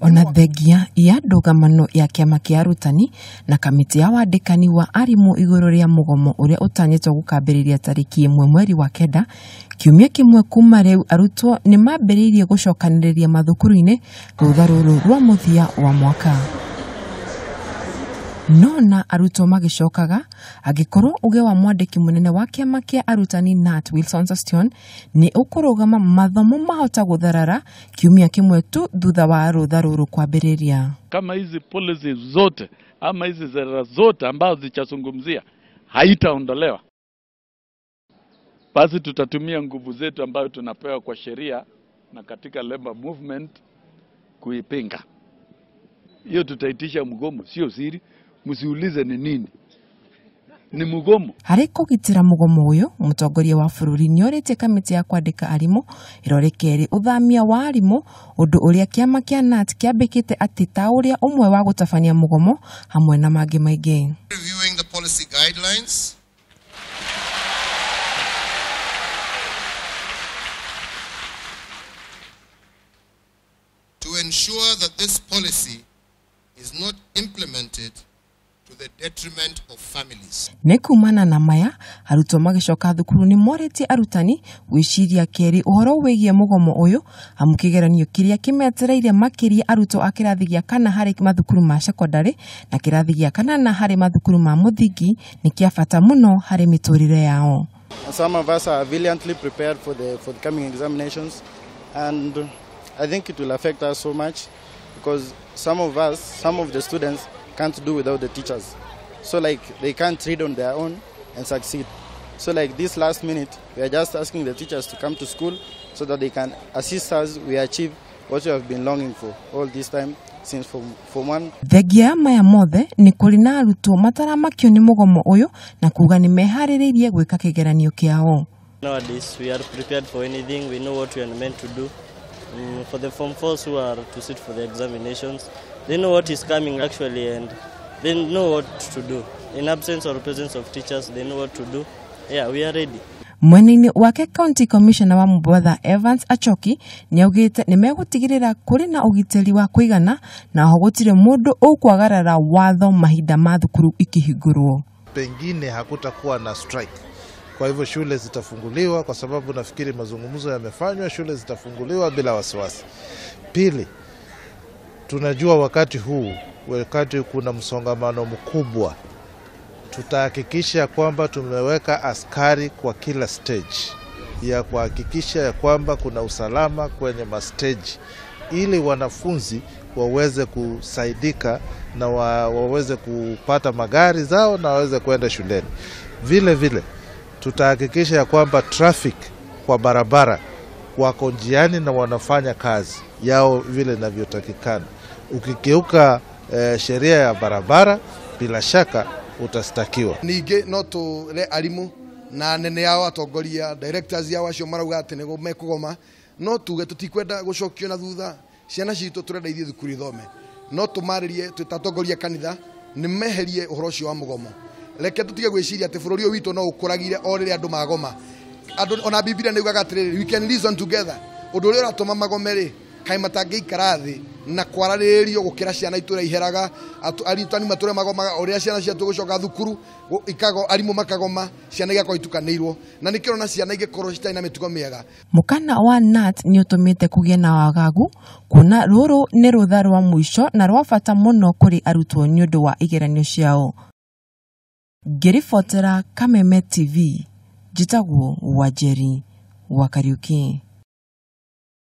Ona thengia ya ndũgamano ya kĩama kĩa arutani na kamĩtĩ ya wandĩkani wa arimũ igũrũ rĩa mũgomo ũrĩa ũtanyĩtwo gũkambĩrĩria tarĩki 1 mweri wa kenda, kiumia kĩmwe kuma rĩu arutwo nĩ mambĩrĩirie gũcokanĩrĩria mathukuru-inĩ rũtha rũrũ rwa mũthia wa mwaka. Nona arutwo magĩcokaga agĩkorwo uge wa mwandĩki mũnene wa kĩama kĩa arutani Nat Wilson Sossion nĩ ũkũrũgama mathomo mahota gũtharara kiumia kĩmwe tu thutha wa rũtha rũrũ kwambĩrĩria. Kama hizi policies zote ama hizi sera zote ambazo zichazungumzia haitaondolewa, basi tutatumia nguvu zetu ambayo tunapewa kwa sheria na katika labor movement kuipinga. Hiyo tutaitisha mgomo, sio siri. Musiulize ni nini? Ni mugomo. Harĩ kũgitĩra mũgomo ũyũ, mũtongoria wa bũrũri nĩorĩtie kamĩtĩ ya kwandĩka arimũ ĩrore kerĩ ũthamia wa arimũ, ũndũ ũrĩa kĩama kĩa Nat kĩambĩkĩte atĩ ta ũrĩa ũmwe wa gũtabania mũgomo hamwe na mangĩ maingĩ. Reviewing the policy guidelines, to ensure that this policy is not implemented to the detriment of families. Nekumana na maya, arutwo magĩcoka thukuru nĩ morĩtie arutani gwĩciria kerĩ ũhoro wĩgiĩ mũgomo ũyũ, amu kĩgeranio kĩrĩa kĩmetereire makĩria arutwo a kĩrathi gĩa kana harĩ mathukuru ma secondary na kĩrathi gĩa kana na harĩ mathukuru ma mũthingi nĩ kĩa bata mũno harĩ mĩtũrĩre yao. Some of us are valiantly prepared for the coming examinations, and I think it will affect us so much because some of the students can't do without the teachers. So like they can't read on their own and succeed. So like this last minute, we are just asking the teachers to come to school so that they can assist us we achieve what we have been longing for all this time since form 1. Thengia maya mothe nĩ kũrĩ na arutwo mataramakio nĩ mũgomo ũyũ na kuga nĩ meharĩrĩirie gwĩka kĩgeranio kĩao. Nowadays we are prepared for anything. We know what we are meant to do. For the form 4s who are to sit for the examinations, they know what is coming actually and they know what to do. In absence or presence of teachers, they know what to do. Yeah, we are ready. Mwena-inĩ wake County Commissioner wa Mombatha Evans Achoki nĩaugĩte nĩ megũtigĩrĩra kũrĩ na ũgitĩri wa kũigana na ho gũtirĩ mũndũ ũkwagarara watho mahinda ma thukuru ikĩhingũrwo. Pengine hakutakuwa na strike. Kwa hivyo shule zitafunguliwa kwa sababu nafikiri mazungumzo yamefanywa, shule zitafunguliwa bila wasiwasi. Pili, tunajua wakati kuna msongamano mkubwa, tutahakikisha kwamba tumeweka askari kwa kila stage ya kuhakikisha ya kwamba kuna usalama kwenye stage ili wanafunzi waweze kusaidika na waweze kupata magari zao na waweze kwenda shuleni. Vile tutahakikisha ya kwamba traffic kwa barabara wako njiani na wanafanya kazi yao vile inavyotakikana. Ukikeuka sheria ya barabara bila shaka utastakiwa. Ningĩ no tũre arimũ na nene yao atongoria directors yao acio marauga atĩ nĩ mekũgoma, no tuge tũtikwenda gũcokio na thutha. Ciana citũ tũrenda ithiĩ thukuru ithome, no tũmarĩrie tũtatongoria kanitha nĩ meherie ũhoro ũcio wa mũgomo. Reke tũtige gwĩciria atĩ bũrũri ũyũ witũ no ũkũragire o rĩrĩa andũ magoma. Ona Biblia nĩ yugaga atĩrĩrĩ, we can reason together. Ũndũ ũrĩa ũratũma magome-rĩ, kaĩ matangĩikara thĩ na kwararĩrĩrio gũkĩra ciana itũra iheraga, arutani matũre magomaga ũrĩa ciana ciatu gũcoka thukuru arimũ makagoma, ciana igakora itukanĩirwo na nĩkĩo na ciana igĩkorwo citarĩ na mĩtugo mĩega. Mũkana wa Nat nĩ ũtũmĩte kũgĩe na wagagu kuona rũrũ nĩ rũtha rwa mũico na rwa bata mũno kũrĩ arutwo nĩ ũndũ wa igeranio ciao. Ngĩribotera Kameme TV, njĩtagwo Wanjeri wa Kariuki.